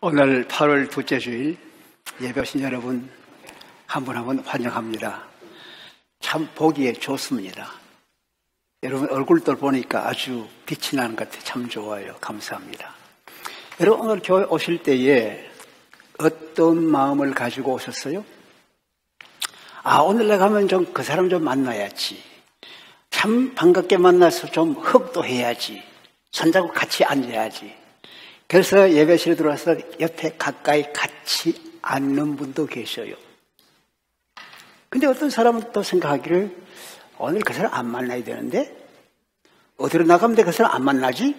오늘 8월 둘째 주일 예배 오신 여러분 한 분 한 분 환영합니다. 참 보기에 좋습니다. 여러분 얼굴들 보니까 아주 빛이 나는 것 같아요. 참 좋아요. 감사합니다. 여러분 오늘 교회 오실 때에 어떤 마음을 가지고 오셨어요? 오늘 내가 가면 좀 그 사람 좀 만나야지. 참 반갑게 만나서 좀 흡도 해야지. 손잡고 같이 앉아야지. 그래서 예배실에 들어와서 옆에 가까이 같이 앉는 분도 계셔요. 근데 어떤 사람은 또 생각하기를 오늘 그 사람 안 만나야 되는데 어디로 나가면 그 사람 안 만나지?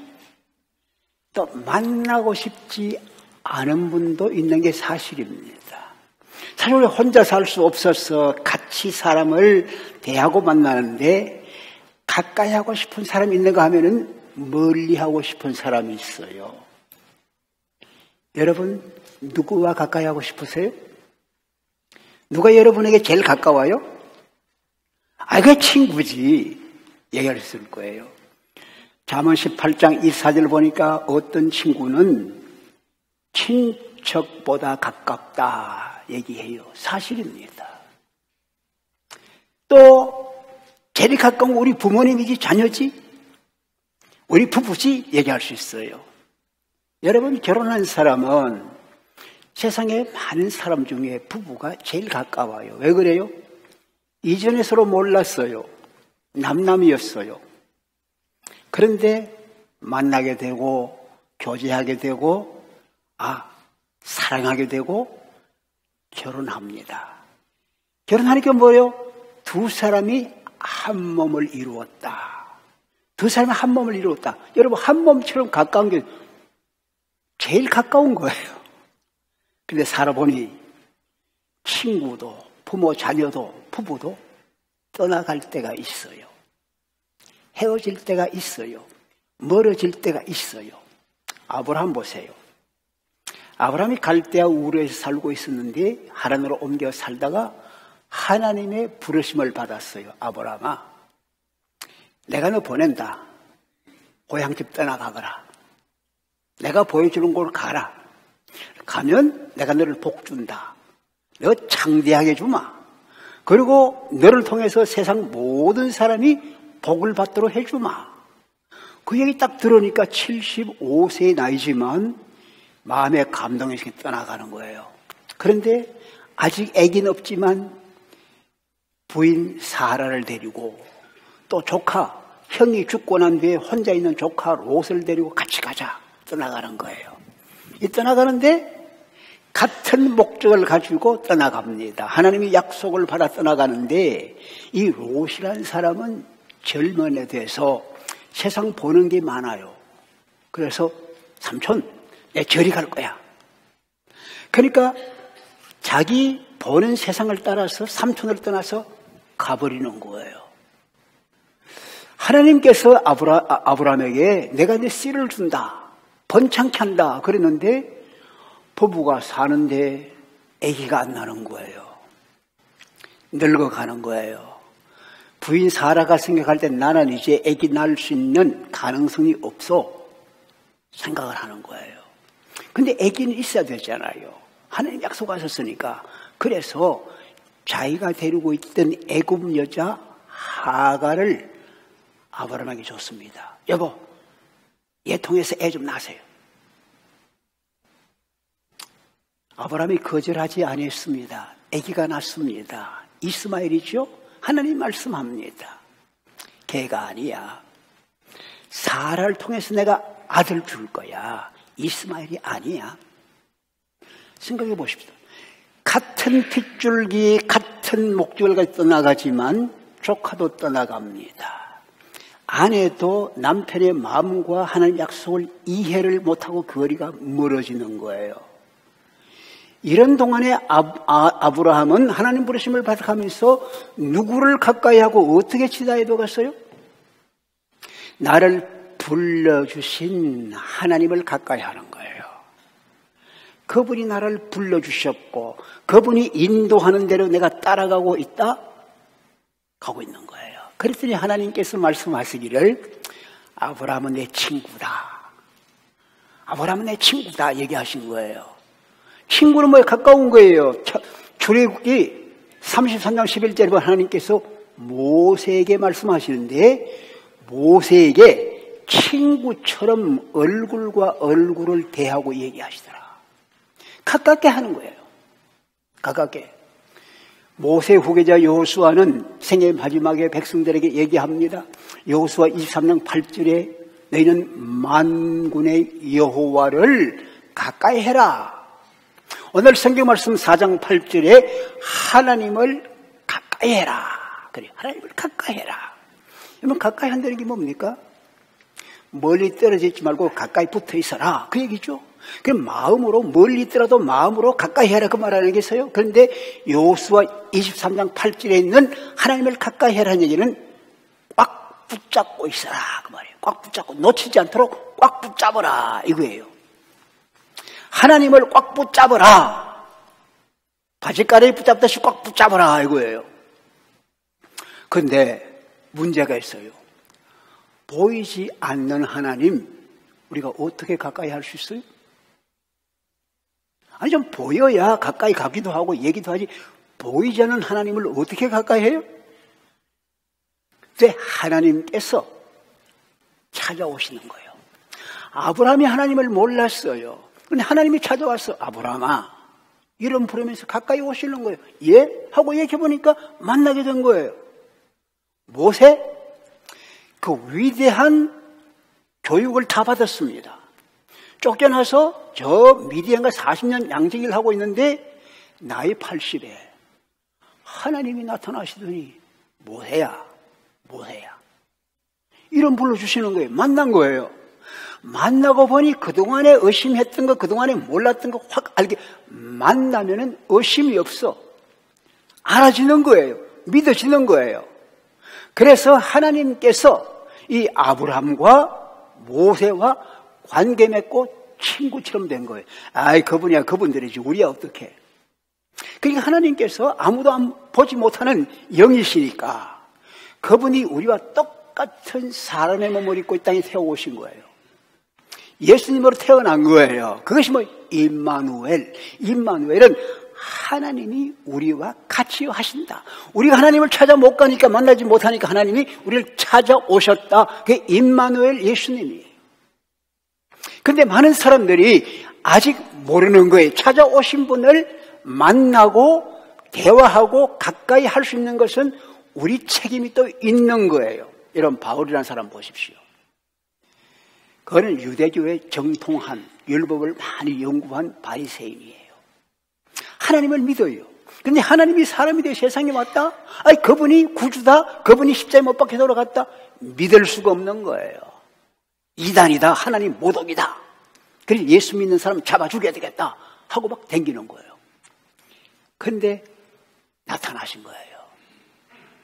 또 만나고 싶지 않은 분도 있는 게 사실입니다. 사실 우리 혼자 살 수 없어서 같이 사람을 대하고 만나는데 가까이 하고 싶은 사람이 있는가 하면은 멀리 하고 싶은 사람이 있어요. 여러분 누구와 가까이 하고 싶으세요? 누가 여러분에게 제일 가까워요? 그게 친구지. 얘기했을 거예요. 잠언 18장 24절 보니까 어떤 친구는 친척보다 가깝다 얘기해요. 사실입니다. 또 제일 가까운 우리 부모님이지 자녀지 우리 부부지 얘기할 수 있어요. 여러분 결혼한 사람은 세상에 많은 사람 중에 부부가 제일 가까워요. 왜 그래요? 이전에 서로 몰랐어요. 남남이었어요. 그런데 만나게 되고 교제하게 되고 사랑하게 되고 결혼합니다. 결혼하니까 뭐예요? 두 사람이 한 몸을 이루었다. 두 사람이 한 몸을 이루었다. 여러분 한 몸처럼 가까운 게 제일 가까운 거예요. 근데 살아보니 친구도 부모 자녀도 부부도 떠나갈 때가 있어요. 헤어질 때가 있어요. 멀어질 때가 있어요. 아브라함 보세요. 아브라함이 갈대아 우르에서 살고 있었는데 하란으로 옮겨 살다가 하나님의 부르심을 받았어요. 아브라함아, 내가 너 보낸다. 고향집 떠나가거라. 내가 보여주는 곳을 가라. 가면 내가 너를 복 준다. 너 창대하게 주마. 그리고 너를 통해서 세상 모든 사람이 복을 받도록 해주마. 그 얘기 딱 들으니까 75세의 나이지만 마음에 감동이 있게 떠나가는 거예요. 그런데 아직 아기는 없지만 부인 사라를 데리고 또 조카, 형이 죽고 난 뒤에 혼자 있는 조카 롯을 데리고 같이 가자. 떠나가는 거예요. 이 떠나가는데 같은 목적을 가지고 떠나갑니다. 하나님이 약속을 받아 떠나가는데 이 롯이라는 사람은 젊은에 대해서 세상 보는 게 많아요. 그래서 삼촌, 내 저리 갈 거야. 그러니까 자기 보는 세상을 따라서 삼촌을 떠나서 가버리는 거예요. 하나님께서 아브라함에게 내가 내 씨를 준다. 번창케 한다 그랬는데 부부가 사는데 아기가 안 나는 거예요. 늙어가는 거예요. 부인 사라가 생각할 때 나는 이제 아기 낳을 수 있는 가능성이 없어 생각을 하는 거예요. 근데 아기는 있어야 되잖아요. 하나님 약속하셨으니까. 그래서 자기가 데리고 있던 애굽 여자 하갈을 아브라함에게 줬습니다. 여보, 얘 통해서 애 좀 낳으세요. 아브라함이 거절하지 아니했습니다. 아기가 낳습니다. 이스마엘이죠? 하나님 말씀합니다. 걔가 아니야. 사라를 통해서 내가 아들 줄 거야. 이스마엘이 아니야. 생각해 보십시오. 같은 핏줄기, 같은 목적을 가지고 떠나가지만 조카도 떠나갑니다. 아내도 남편의 마음과 하나님 약속을 이해를 못하고 거리가 멀어지는 거예요. 이런 동안에 아브라함은 하나님 부르심을 받아가면서 누구를 가까이 하고 어떻게 지도해 보겠어요? 나를 불러주신 하나님을 가까이 하는 거예요. 그분이 나를 불러주셨고 그분이 인도하는 대로 내가 따라가고 있다? 가고 있는 거예요. 그랬더니 하나님께서 말씀하시기를 아브라함은 내 친구다. 아브라함은 내 친구다 얘기하신 거예요. 친구는 뭐에 가까운 거예요. 출애굽기 33장 11절에 보면 하나님께서 모세에게 말씀하시는데 모세에게 친구처럼 얼굴과 얼굴을 대하고 얘기하시더라. 가깝게 하는 거예요. 가깝게. 모세 후계자 여호수아는 생애 마지막에 백성들에게 얘기합니다. 여호수아 23장 8절에 너희는 만군의 여호와를 가까이 해라. 오늘 성경 말씀 4장 8절에 하나님을 가까이 해라. 그래, 하나님을 가까이 해라. 그러면 가까이 한다는 게 뭡니까? 멀리 떨어져 있지 말고 가까이 붙어 있어라. 그 얘기죠. 그럼 마음으로 멀리 있더라도 마음으로 가까이 해라 그 말하는 게 있어요. 그런데 여호수아 23장 8절에 있는 하나님을 가까이 해라는 얘기는 꽉 붙잡고 있어라 그 말이에요. 꽉 붙잡고 놓치지 않도록 꽉 붙잡아라 이거예요. 하나님을 꽉 붙잡아라. 바지가랑이 붙잡듯이 꽉 붙잡아라 이거예요. 그런데 문제가 있어요. 보이지 않는 하나님 우리가 어떻게 가까이 할 수 있어요? 아니 좀 보여야 가까이 가기도 하고 얘기도 하지 보이지 않는 하나님을 어떻게 가까이 해요? 그때 하나님께서 찾아오시는 거예요. 아브라함이 하나님을 몰랐어요. 그런데 하나님이 찾아와서 아브라함아 이름 부르면서 가까이 오시는 거예요. 예? 하고 얘기해보니까 만나게 된 거예요. 모세 그 위대한 교육을 다 받았습니다. 쫓겨나서 저 미디안과 40년 양직을 하고 있는데 나이 80에 하나님이 나타나시더니 모세야 이름 불러주시는 거예요. 만난 거예요. 만나고 보니 그동안에 의심했던 거 그동안에 몰랐던 거 확 알게 만나면은 의심이 없어. 알아지는 거예요. 믿어지는 거예요. 그래서 하나님께서 이 아브라함과 모세와 관계 맺고 친구처럼 된 거예요. 아이 그분이야 그분들이지 우리야 어떡해. 그러니까 하나님께서 아무도 보지 못하는 영이시니까 그분이 우리와 똑같은 사람의 몸을 입고 이 땅에 태워오신 거예요. 예수님으로 태어난 거예요. 그것이 뭐 임마누엘. 임마누엘은 하나님이 우리와 같이 하신다. 우리가 하나님을 찾아 못 가니까 만나지 못하니까 하나님이 우리를 찾아오셨다. 그게 임마누엘 예수님이. 근데 많은 사람들이 아직 모르는 거예요. 찾아오신 분을 만나고 대화하고 가까이 할 수 있는 것은 우리 책임이 또 있는 거예요. 여러분 바울이라는 사람 보십시오. 그는 유대교의 정통한 율법을 많이 연구한 바리새인이에요. 하나님을 믿어요. 근데 하나님이 사람이 되어 세상에 왔다? 아니 그분이 구주다? 그분이 십자가에 못 박혀 돌아갔다? 믿을 수가 없는 거예요. 이단이다. 하나님 모독이다. 그래서 예수 믿는 사람 잡아 죽여야 되겠다 하고 막 댕기는 거예요. 근데 나타나신 거예요.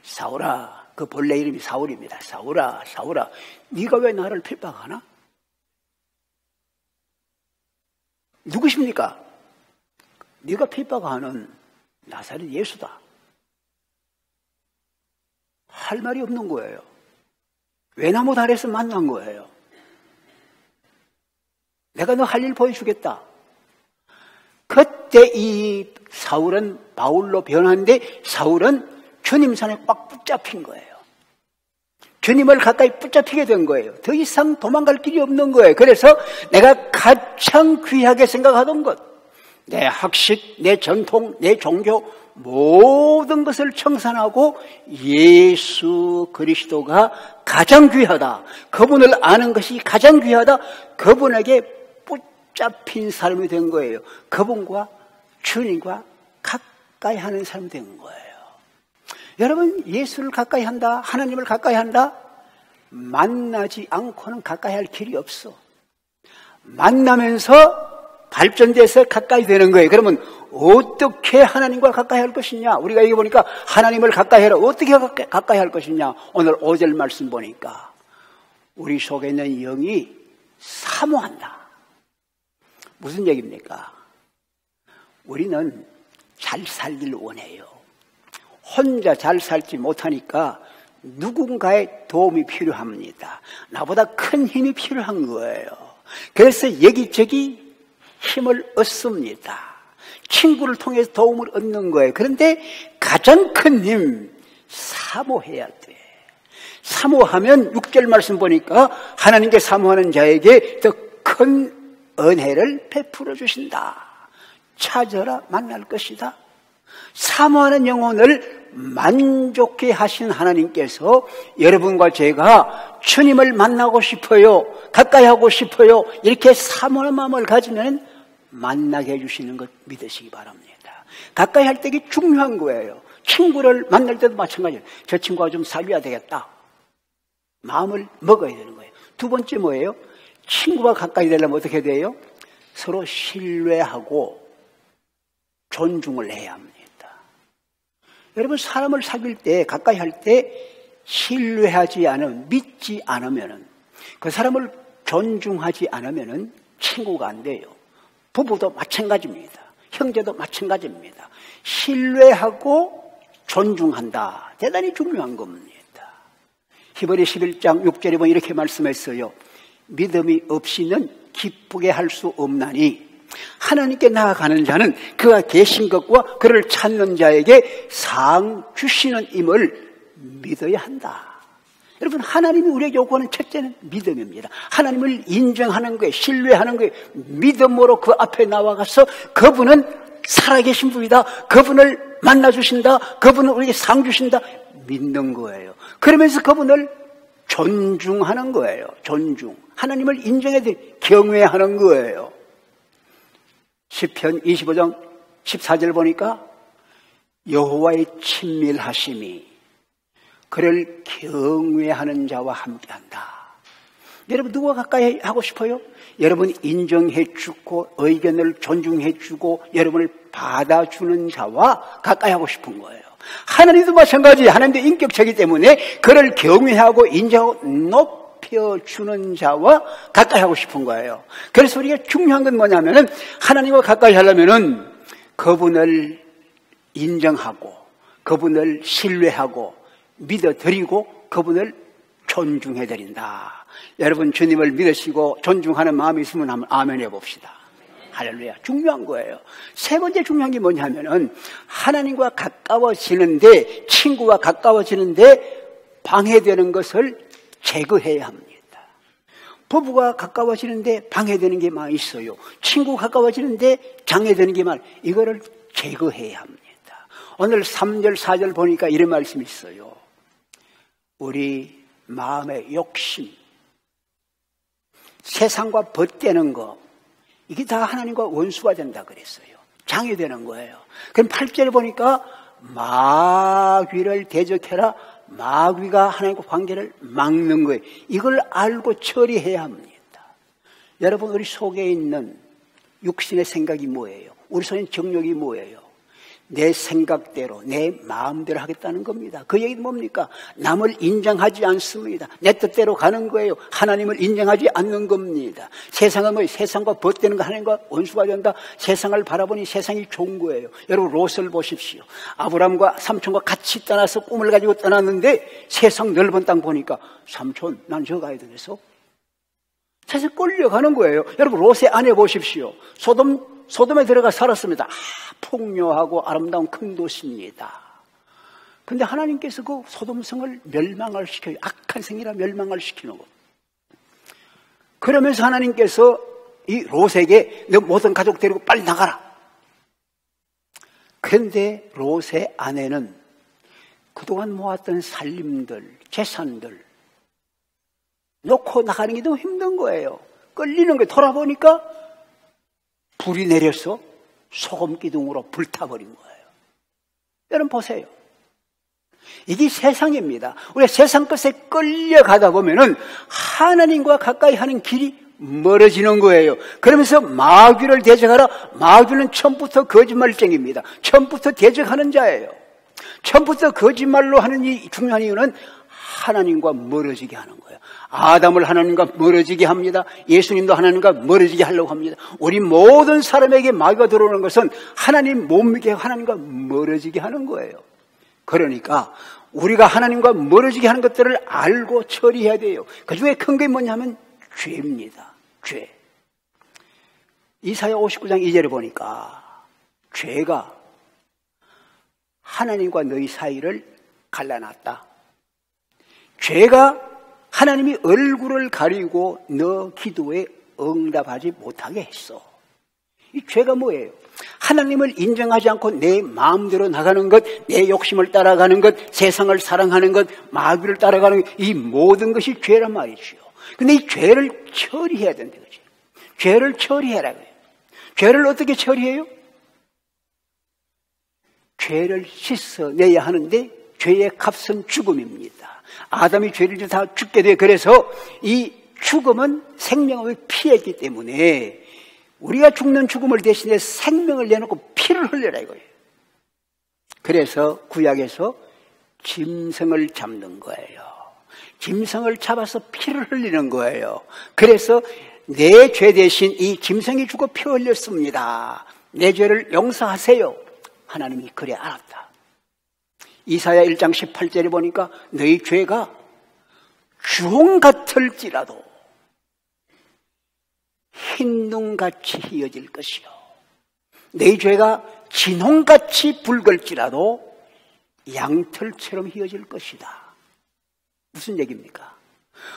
사울아, 그 본래 이름이 사울입니다. 사울아, 사울아, 네가 왜 나를 핍박하나? 누구십니까? 네가 핍박하는 나사렛 예수다. 할 말이 없는 거예요. 외나무 다리에서 만난 거예요. 내가 너 할 일 보여주겠다. 그때 이 사울은 바울로 변하는데 사울은 주님 손에 꽉 붙잡힌 거예요. 주님을 가까이 붙잡히게 된 거예요. 더 이상 도망갈 길이 없는 거예요. 그래서 내가 가장 귀하게 생각하던 것, 내 학식, 내 전통, 내 종교 모든 것을 청산하고 예수 그리스도가 가장 귀하다. 그분을 아는 것이 가장 귀하다. 그분에게 붙잡힌 삶이 된 거예요. 그분과 주님과 가까이 하는 삶이 된 거예요. 여러분 예수를 가까이 한다, 하나님을 가까이 한다, 만나지 않고는 가까이 할 길이 없어. 만나면서 발전돼서 가까이 되는 거예요. 그러면 어떻게 하나님과 가까이 할 것이냐? 우리가 여기 보니까 하나님을 가까이 해라. 어떻게 가까이 할 것이냐? 오늘 5절 말씀 보니까 우리 속에 있는 영이 사모한다. 무슨 얘기입니까? 우리는 잘 살길 원해요. 혼자 잘 살지 못하니까 누군가의 도움이 필요합니다. 나보다 큰 힘이 필요한 거예요. 그래서 여기저기 힘을 얻습니다. 친구를 통해서 도움을 얻는 거예요. 그런데 가장 큰 힘, 사모해야 돼. 사모하면 6절 말씀 보니까 하나님께 사모하는 자에게 더 큰 은혜를 베풀어 주신다. 찾아라 만날 것이다. 사모하는 영혼을 만족해 하신 하나님께서 여러분과 제가 주님을 만나고 싶어요, 가까이 하고 싶어요, 이렇게 사모하는 마음을 가지면 만나게 해주시는 것 믿으시기 바랍니다. 가까이 할 때 이게 중요한 거예요. 친구를 만날 때도 마찬가지예요. 저 친구가 좀 사귀어야 되겠다, 마음을 먹어야 되는 거예요. 두 번째 뭐예요? 친구가 가까이 되려면 어떻게 돼요? 서로 신뢰하고 존중을 해야 합니다. 여러분, 사람을 사귈 때, 가까이 할 때 신뢰하지 않으면, 믿지 않으면, 그 사람을 존중하지 않으면 친구가 안 돼요. 부부도 마찬가지입니다. 형제도 마찬가지입니다. 신뢰하고 존중한다. 대단히 중요한 겁니다. 히브리 11장 6절에 보면 이렇게 말씀했어요. 믿음이 없이는 기쁘게 할 수 없나니 하나님께 나아가는 자는 그가 계신 것과 그를 찾는 자에게 상 주시는 임을 믿어야 한다. 여러분, 하나님이 우리에게 요구하는 첫째는 믿음입니다. 하나님을 인정하는 거예요. 신뢰하는 거예요. 믿음으로 그 앞에 나와가서 그분은 살아계신 분이다, 그분을 만나주신다, 그분은 우리에게 상 주신다, 믿는 거예요. 그러면서 그분을 존중하는 거예요. 존중. 하나님을 인정해야 돼. 경외하는 거예요. 시편 25장 14절 보니까 여호와의 친밀하심이 그를 경외하는 자와 함께한다. 여러분, 누가 가까이 하고 싶어요? 여러분 인정해 주고 의견을 존중해 주고 여러분을 받아주는 자와 가까이 하고 싶은 거예요. 하나님도 마찬가지. 하나님도 인격체이기 때문에 그를 경외하고 인정하고 높여주는 자와 가까이 하고 싶은 거예요. 그래서 우리가 중요한 건 뭐냐면은 하나님과 가까이 하려면은 그분을 인정하고 그분을 신뢰하고 믿어드리고 그분을 존중해드린다. 여러분, 주님을 믿으시고 존중하는 마음이 있으면 한번 아멘 해봅시다. 할렐루야. 중요한 거예요. 세 번째 중요한 게 뭐냐면은 하나님과 가까워지는데, 친구와 가까워지는데 방해되는 것을 제거해야 합니다. 부부가 가까워지는데 방해되는 게 많이 있어요. 친구가 가까워지는데 장애되는 게 많아요. 이거를 제거해야 합니다. 오늘 3절 4절 보니까 이런 말씀이 있어요. 우리 마음의 욕심, 세상과 벗대는 거, 이게 다 하나님과 원수가 된다 그랬어요. 장애되는 거예요. 그럼 8절에 보니까 마귀를 대적해라. 마귀가 하나님과 관계를 막는 거예요. 이걸 알고 처리해야 합니다. 여러분, 우리 속에 있는 육신의 생각이 뭐예요? 우리 속에 있는 정욕이 뭐예요? 내 생각대로 내 마음대로 하겠다는 겁니다. 그 얘기는 뭡니까? 남을 인정하지 않습니다. 내 뜻대로 가는 거예요. 하나님을 인정하지 않는 겁니다. 세상은 뭐 세상과 벗대는 거 하나님과 원수가 된다. 세상을 바라보니 세상이 좋은 거예요. 여러분, 롯을 보십시오. 아브람과 삼촌과 같이 떠나서 꿈을 가지고 떠났는데 세상 넓은 땅 보니까 삼촌, 난 저 가야 되겠어? 사실 끌려가는 거예요. 여러분, 롯의 아내 보십시오. 소돔에 들어가 살았습니다. 풍요하고 아름다운 큰 도시입니다. 그런데 하나님께서 그 소돔성을 멸망을 시켜요. 악한 생이라 멸망을 시키는 거. 그러면서 하나님께서 이 롯에게 너 모든 가족 데리고 빨리 나가라. 그런데 롯의 아내는 그동안 모았던 살림들, 재산들 놓고 나가는 게 너무 힘든 거예요. 끌리는 거예요. 돌아보니까 불이 내려서 소금 기둥으로 불타버린 거예요. 여러분 보세요. 이게 세상입니다. 우리가 세상 것에 끌려가다 보면은 하나님과 가까이 하는 길이 멀어지는 거예요. 그러면서 마귀를 대적하라. 마귀는 처음부터 거짓말쟁이입니다. 처음부터 대적하는 자예요. 처음부터 거짓말로 하는 이 중요한 이유는 하나님과 멀어지게 하는 거예요. 아담을 하나님과 멀어지게 합니다. 예수님도 하나님과 멀어지게 하려고 합니다. 우리 모든 사람에게 마귀가 들어오는 것은 하나님 못 믿게 하나님과 멀어지게 하는 거예요. 그러니까 우리가 하나님과 멀어지게 하는 것들을 알고 처리해야 돼요. 그 중에 큰 게 뭐냐면 죄입니다. 죄. 이사야 59장 2절에 보니까 죄가 하나님과 너희 사이를 갈라놨다. 죄가 하나님이 얼굴을 가리고 너 기도에 응답하지 못하게 했어. 이 죄가 뭐예요? 하나님을 인정하지 않고 내 마음대로 나가는 것, 내 욕심을 따라가는 것, 세상을 사랑하는 것, 마귀를 따라가는 것, 이 모든 것이 죄란 말이죠. 근데 이 죄를 처리해야 된다, 그죠? 죄를 처리해라고요. 죄를 어떻게 처리해요? 죄를 씻어내야 하는데 죄의 값은 죽음입니다. 아담이 죄를 지어 다 죽게 돼. 그래서 이 죽음은 생명을 피했기 때문에 우리가 죽는 죽음을 대신해 생명을 내놓고 피를 흘려라 이거예요. 그래서 구약에서 짐승을 잡는 거예요. 짐승을 잡아서 피를 흘리는 거예요. 그래서 내 죄 대신 이 짐승이 죽어 피 흘렸습니다. 내 죄를 용서하세요. 하나님이 그래 알았다. 이사야 1장 18절에 보니까 너희 죄가 주홍 같을지라도 흰눈같이 휘어질 것이요 너희 죄가 진홍같이 붉을지라도 양털처럼 휘어질 것이다. 무슨 얘기입니까?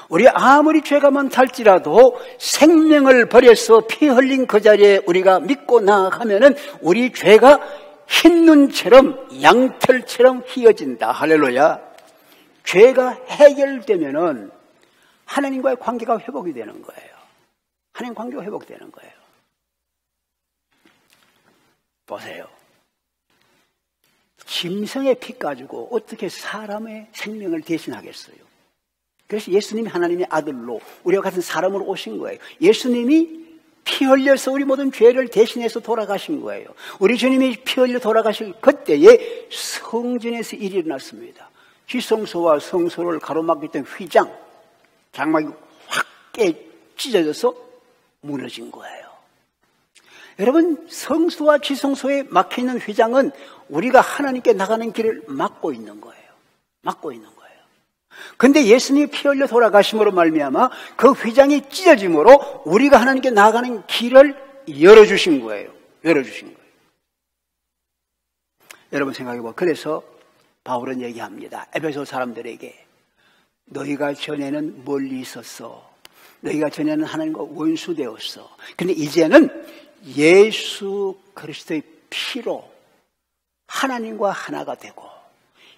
우리 아무리 죄가 많달지라도 생명을 버려서 피 흘린 그 자리에 우리가 믿고 나아가면은 우리 죄가 흰눈처럼 양털처럼 휘어진다. 할렐루야. 죄가 해결되면은 하나님과의 관계가 회복이 되는 거예요. 하나님 관계가 회복되는 거예요. 보세요. 짐승의 피 가지고 어떻게 사람의 생명을 대신하겠어요? 그래서 예수님이 하나님의 아들로 우리와 같은 사람으로 오신 거예요. 예수님이 피 흘려서 우리 모든 죄를 대신해서 돌아가신 거예요. 우리 주님이 피 흘려 돌아가실 그때에 성전에서 일이 일어났습니다. 지성소와 성소를 가로막았던 휘장, 장막이 확 찢어져서 무너진 거예요. 여러분, 성소와 지성소에 막혀있는 휘장은 우리가 하나님께 나가는 길을 막고 있는 거예요. 막고 있는 거예요. 근데 예수님이 피 흘려 돌아가심으로 말미암아 그 휘장이 찢어짐으로 우리가 하나님께 나가는 길을 열어주신 거예요. 열어주신 거예요. 여러분 생각해봐. 그래서 바울은 얘기합니다. 에베소 사람들에게 너희가 전에는 멀리 있었어. 너희가 전에는 하나님과 원수되었어. 근데 이제는 예수 그리스도의 피로 하나님과 하나가 되고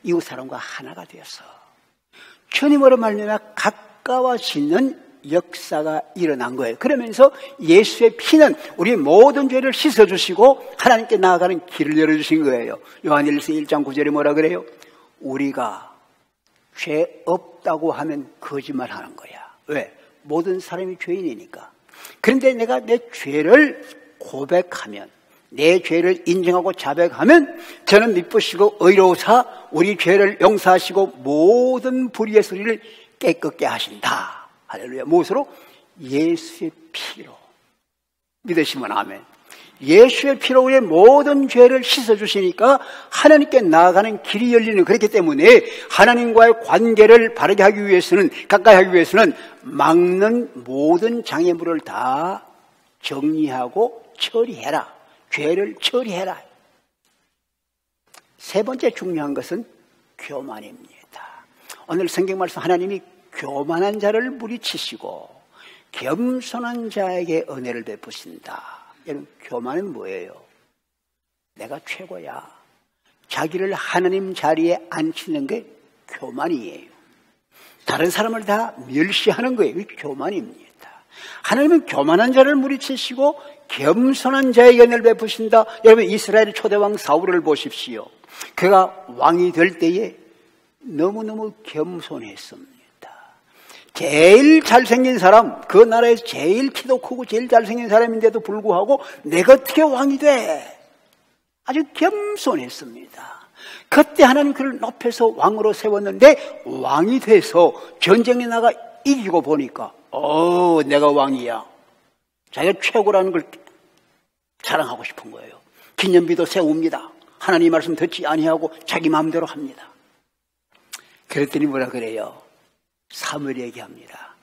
이웃 사람과 하나가 되어서 주님으로 말미암아 가까워지는 역사가 일어난 거예요. 그러면서 예수의 피는 우리 모든 죄를 씻어주시고 하나님께 나아가는 길을 열어주신 거예요. 요한일서 1장 9절에 뭐라 그래요? 우리가 죄 없다고 하면 거짓말하는 거야. 왜? 모든 사람이 죄인이니까. 그런데 내가 내 죄를 고백하면, 내 죄를 인정하고 자백하면 저는 미쁘시고 의로우사 우리 죄를 용서하시고 모든 불의의 소리를 깨끗게 하신다. 할렐루야. 무엇으로? 예수의 피로. 믿으시면 아멘. 예수의 피로 우리의 모든 죄를 씻어주시니까 하나님께 나아가는 길이 열리는, 그렇기 때문에 하나님과의 관계를 바르게 하기 위해서는, 가까이 하기 위해서는 막는 모든 장애물을 다 정리하고 처리해라. 죄를 처리해라. 세 번째 중요한 것은 교만입니다. 오늘 성경 말씀 하나님이 교만한 자를 물리치시고 겸손한 자에게 은혜를 베푸신다. 여러분, 교만은 뭐예요? 내가 최고야. 자기를 하나님 자리에 앉히는 게 교만이에요. 다른 사람을 다 멸시하는 거예요. 이게 교만입니다. 하나님은 교만한 자를 물리치시고 겸손한 자에게 은혜를 베푸신다. 여러분, 이스라엘의 초대왕 사울을 보십시오. 그가 왕이 될 때에 너무너무 겸손했습니다. 제일 잘생긴 사람, 그 나라에서 제일 키도 크고 제일 잘생긴 사람인데도 불구하고 내가 어떻게 왕이 돼? 아주 겸손했습니다. 그때 하나님 그를 높여서 왕으로 세웠는데 왕이 돼서 전쟁에 나가 이기고 보니까 내가 왕이야. 자기가 최고라는 걸 자랑하고 싶은 거예요. 기념비도 세웁니다. 하나님 말씀 듣지 아니하고 자기 마음대로 합니다. 그랬더니 뭐라 그래요? 사무엘이 얘기합니다.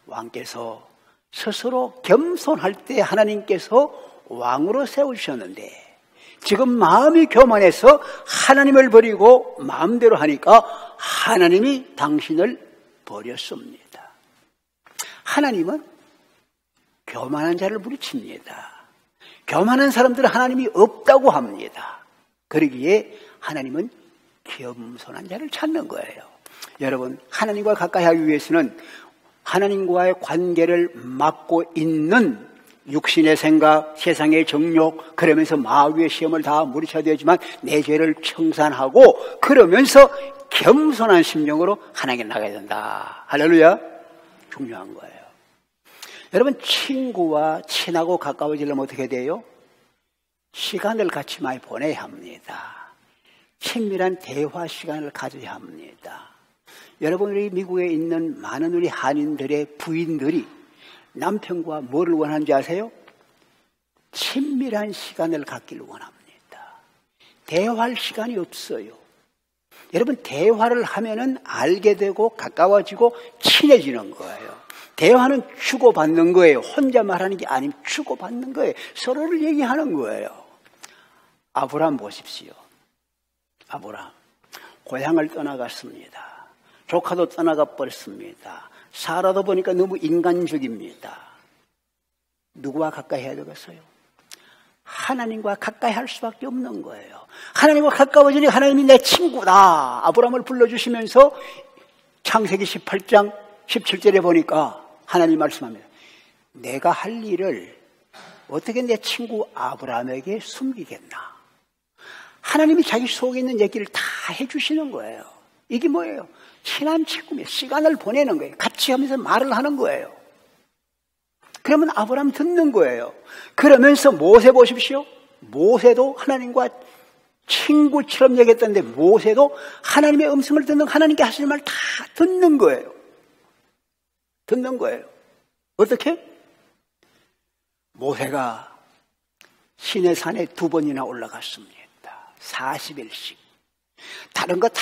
왕께서 스스로 겸손할 때 하나님께서 왕으로 세우셨는데 지금 마음이 교만해서 하나님을 버리고 마음대로 하니까 하나님이 당신을 버렸습니다. 하나님은 교만한 자를 물리칩니다. 교만한 사람들은 하나님이 없다고 합니다. 그러기에 하나님은 겸손한 자를 찾는 거예요. 여러분, 하나님과 가까이 하기 위해서는 하나님과의 관계를 막고 있는 육신의 생각, 세상의 정욕, 그러면서 마귀의 시험을 다 물리쳐야 되지만 내 죄를 청산하고 그러면서 겸손한 심령으로 하나님께 나가야 된다. 할렐루야. 중요한 거예요. 여러분, 친구와 친하고 가까워지려면 어떻게 돼요? 시간을 같이 많이 보내야 합니다. 친밀한 대화 시간을 가져야 합니다. 여러분, 우리 미국에 있는 많은 우리 한인들의 부인들이 남편과 뭐를 원하는지 아세요? 친밀한 시간을 갖기를 원합니다. 대화할 시간이 없어요. 여러분, 대화를 하면은 알게 되고 가까워지고 친해지는 거예요. 대화는 주고받는 거예요. 혼자 말하는 게 아니면 주고받는 거예요. 서로를 얘기하는 거예요. 아브라함 보십시오. 아브라함 고향을 떠나갔습니다. 조카도 떠나가 버렸습니다. 사라도 보니까 너무 인간적입니다. 누구와 가까이 해야 되겠어요? 하나님과 가까이 할 수밖에 없는 거예요. 하나님과 가까워지니 하나님이 내 친구다. 아브라함을 불러주시면서 창세기 18장 17절에 보니까 하나님 말씀합니다. 내가 할 일을 어떻게 내 친구 아브라함에게 숨기겠나? 하나님이 자기 속에 있는 얘기를 다 해주시는 거예요. 이게 뭐예요? 친한 친구입니다. 시간을 보내는 거예요. 같이 하면서 말을 하는 거예요. 그러면 아브라함 듣는 거예요. 그러면서 모세 보십시오. 모세도 하나님과 친구처럼 얘기했던데 모세도 하나님의 음성을 듣는 하나님께 하시는 말 다 듣는 거예요. 듣는 거예요. 어떻게? 모세가 시내 산에 2번이나 올라갔습니다. 40일씩. 다른 거 다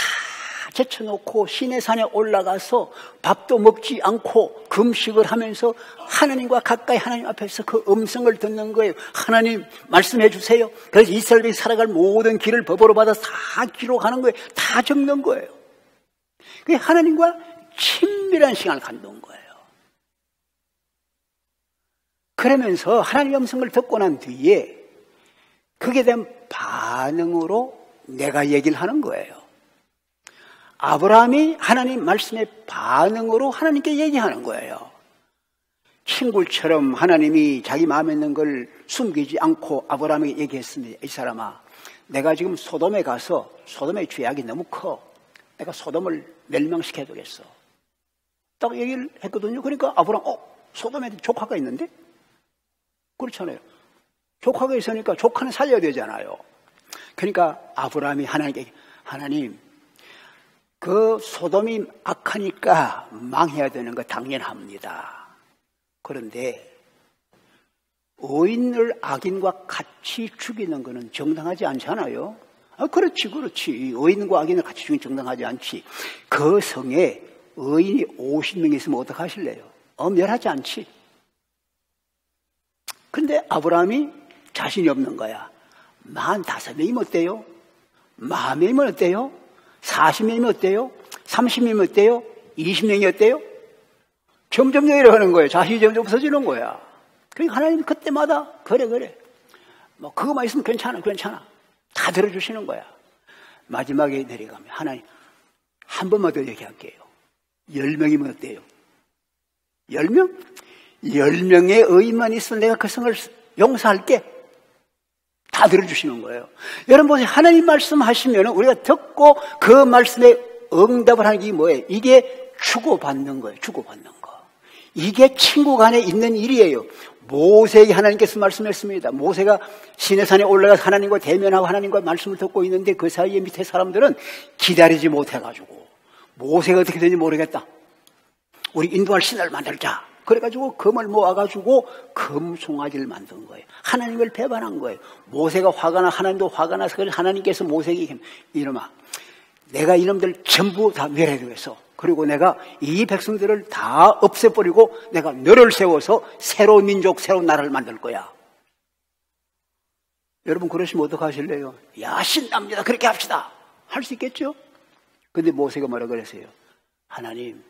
제쳐놓고 시내 산에 올라가서 밥도 먹지 않고 금식을 하면서 하나님과 가까이 하나님 앞에서 그 음성을 듣는 거예요. 하나님 말씀해 주세요. 그래서 이스라엘이 살아갈 모든 길을 법으로 받아서 다 기록하는 거예요. 다 적는 거예요. 그게 하나님과 친밀한 시간을 갖는 거예요. 그러면서 하나님의 음성을 듣고 난 뒤에 그게 된 반응으로 내가 얘기를 하는 거예요. 아브라함이 하나님 말씀의 반응으로 하나님께 얘기하는 거예요. 친구처럼 하나님이 자기 마음에 있는 걸 숨기지 않고 아브라함에게 얘기했습니다. 이 사람아, 내가 지금 소돔에 가서 소돔의 죄악이 너무 커. 내가 소돔을 멸망시켜 두겠어. 딱 얘기를 했거든요. 그러니까 아브라함, 소돔에 조카가 있는데? 그렇잖아요. 조카가 있으니까 조카는 살려야 되잖아요. 그러니까 아브라함이 하나님께, 하나님, 그 소돔이 악하니까 망해야 되는 거 당연합니다. 그런데 의인을 악인과 같이 죽이는 것은 정당하지 않잖아요. 그렇지. 의인과 악인을 같이 죽이는 정당하지 않지. 그 성에 의인이 50명 있으면 어떡하실래요? 멸하지 않지. 근데 아브라함이 자신이 없는 거야. 45명이면 어때요? 40명이면 어때요? 40명이면 어때요? 30명이면 어때요? 20명이 어때요? 점점 내려가는 거예요. 자신이 점점 없어지는 거야. 그러니까 하나님 그때마다 그래. 뭐 그거만 있으면 괜찮아. 다 들어주시는 거야. 마지막에 내려가면 하나님 한 번만 더 얘기할게요. 10명이면 어때요? 10명? 10명의 의인만 있으면 내가 그 성을 용서할게. 다 들어주시는 거예요. 여러분 보세요. 하나님 말씀하시면 우리가 듣고 그 말씀에 응답을 하는 게 뭐예요? 이게 주고받는 거예요. 주고받는 거. 이게 친구 간에 있는 일이에요. 모세에게 하나님께서 말씀했습니다. 모세가 시내산에 올라가서 하나님과 대면하고 하나님과 말씀을 듣고 있는데 그 사이에 밑에 사람들은 기다리지 못해가지고 모세가 어떻게 되는지 모르겠다. 우리 인도할 신을 만들자. 그래가지고 금을 모아가지고 금송아지를 만든 거예요. 하나님을 배반한 거예요. 모세가 화가 나 하나님도 화가 나서 하나님께서 모세에게 이놈아 내가 이놈들 전부 다 멸해두겠어. 그리고 내가 이 백성들을 다 없애버리고 내가 너를 세워서 새로운 민족, 새로운 나라를 만들 거야. 여러분 그러시면 어떡하실래요? 야, 신납니다. 그렇게 합시다. 할 수 있겠죠? 근데 모세가 뭐라 그랬어요? 하나님,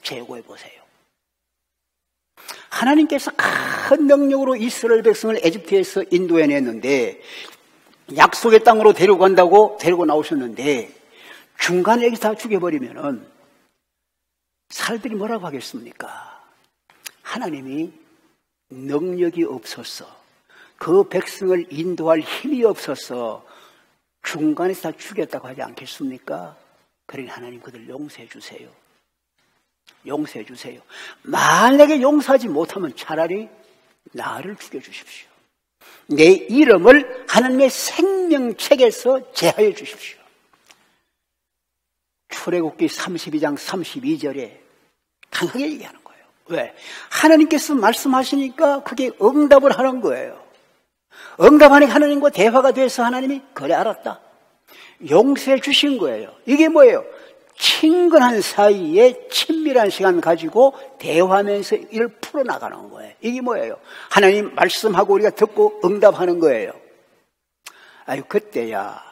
재고해 보세요. 하나님께서 큰 능력으로 이스라엘 백성을 에집트에서 인도해냈는데 약속의 땅으로 데려간다고 데리고 나오셨는데 중간에 여기서 다 죽여버리면은 사람들이 뭐라고 하겠습니까? 하나님이 능력이 없어서 그 백성을 인도할 힘이 없어서 중간에서 다 죽였다고 하지 않겠습니까? 그러니 하나님 그들 용서해 주세요. 용서해 주세요. 만약에 용서하지 못하면 차라리 나를 죽여주십시오. 내 이름을 하나님의 생명책에서 제하여 주십시오. 출애굽기 32장 32절에 강하게 얘기하는 거예요. 왜? 하나님께서 말씀하시니까 그게 응답을 하는 거예요. 응답하니 하나님과 대화가 돼서 하나님이 그래 알았다. 용서해 주신 거예요. 이게 뭐예요? 친근한 사이에 친밀한 시간 가지고 대화하면서 이를 풀어나가는 거예요. 이게 뭐예요? 하나님 말씀하고 우리가 듣고 응답하는 거예요. 아유, 그때야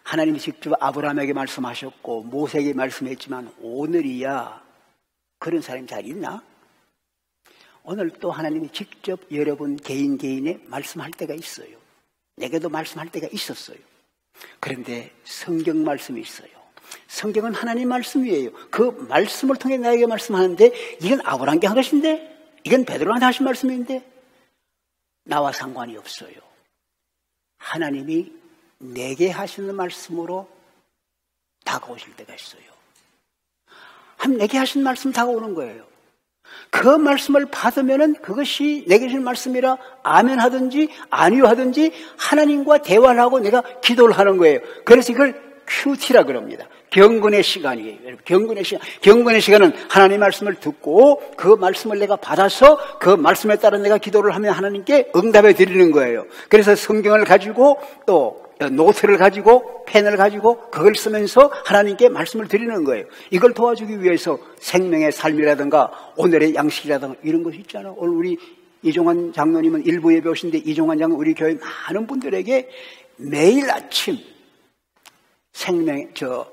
하나님이 직접 아브라함에게 말씀하셨고 모세에게 말씀했지만 오늘이야 그런 사람이 잘 있나? 오늘 또 하나님이 직접 여러분 개인에 말씀할 때가 있어요. 내게도 말씀할 때가 있었어요. 그런데 성경 말씀이 있어요. 성경은 하나님 말씀이에요. 그 말씀을 통해 나에게 말씀하는데 이건 아브라함께 한 것인데 이건 베드로한테 하신 말씀인데 나와 상관이 없어요. 하나님이 내게 하시는 말씀으로 다가오실 때가 있어요. 내게 하신 말씀 다가오는 거예요. 그 말씀을 받으면은 그것이 내게 주신 말씀이라 아멘 하든지 아니요 하든지 하나님과 대화를 하고 내가 기도를 하는 거예요. 그래서 이걸 큐티라 그럽니다. 경건의 시간이에요. 경건의 시간은 하나님의 말씀을 듣고 그 말씀을 내가 받아서 그 말씀에 따라 내가 기도를 하면 하나님께 응답해 드리는 거예요. 그래서 성경을 가지고 또 노트를 가지고 펜을 가지고 그걸 쓰면서 하나님께 말씀을 드리는 거예요. 이걸 도와주기 위해서 생명의 삶이라든가 오늘의 양식이라든가 이런 것이 있잖아요. 오늘 우리 이종환 장로님은 일부 예배 오신데 이종환 장로 우리 교회 많은 분들에게 매일 아침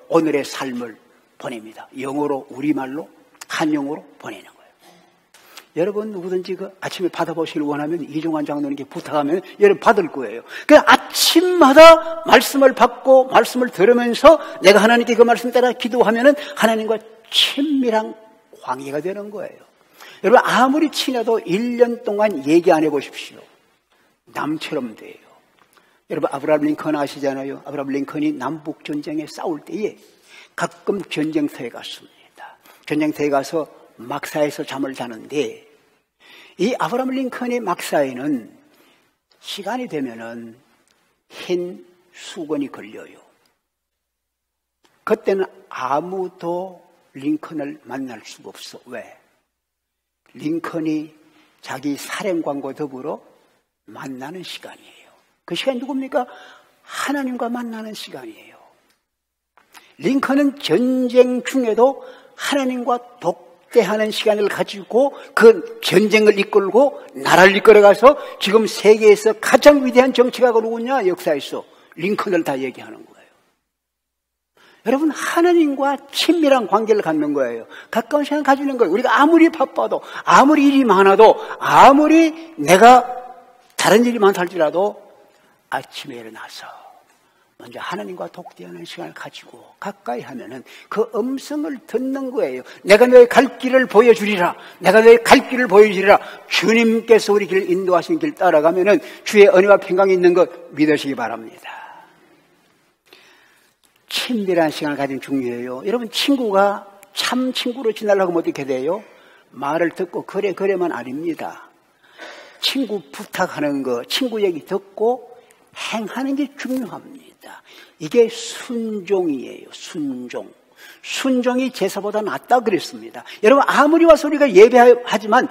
오늘의 삶을 보냅니다. 영어로, 우리말로, 한영어로 보내는 거예요. 여러분 누구든지 그 아침에 받아보시길 원하면 이종환 장로님께 부탁하면 여러분 받을 거예요. 그냥 아침마다 말씀을 받고 말씀을 들으면서 내가 하나님께 그 말씀 따라 기도하면은 하나님과 친밀한 관계가 되는 거예요. 여러분 아무리 친해도 1년 동안 얘기 안 해보십시오. 남처럼 돼요. 여러분 아브라함 링컨 아시잖아요. 아브라함 링컨이 남북전쟁에 싸울 때에 가끔 전쟁터에 갔습니다. 전쟁터에 가서 막사에서 잠을 자는데 이 아브라함 링컨의 막사에는 시간이 되면은 흰 수건이 걸려요. 그때는 아무도 링컨을 만날 수가 없어. 왜? 링컨이 자기 사령관과 더불어 만나는 시간이에요. 그 시간이 누굽니까? 하나님과 만나는 시간이에요. 링컨은 전쟁 중에도 하나님과 독대하는 시간을 가지고 그 전쟁을 이끌고 나라를 이끌어가서 지금 세계에서 가장 위대한 정치가가 누구냐? 역사에서 링컨을 다 얘기하는 거예요. 여러분 하나님과 친밀한 관계를 갖는 거예요. 가까운 시간 가지는 거예요. 우리가 아무리 바빠도 아무리 일이 많아도 아무리 내가 다른 일이 많다 할지라도 아침에 일어나서 먼저 하나님과 독대하는 시간을 가지고 가까이 하면은 그 음성을 듣는 거예요. 내가 너의 갈 길을 보여주리라. 내가 너의 갈 길을 보여주리라. 주님께서 우리 길 인도하신 길 따라가면은 주의 은혜와 평강이 있는 것 믿으시기 바랍니다. 친밀한 시간을 가지면 중요해요. 여러분 친구가 참 친구로 지내려고 하면 어떻게 돼요? 말을 듣고 그래만 아닙니다. 친구 부탁하는 거, 친구 얘기 듣고 행하는 게 중요합니다. 이게 순종이에요. 순종이 제사보다 낫다 그랬습니다. 여러분 아무리 와서 우리가 예배하지만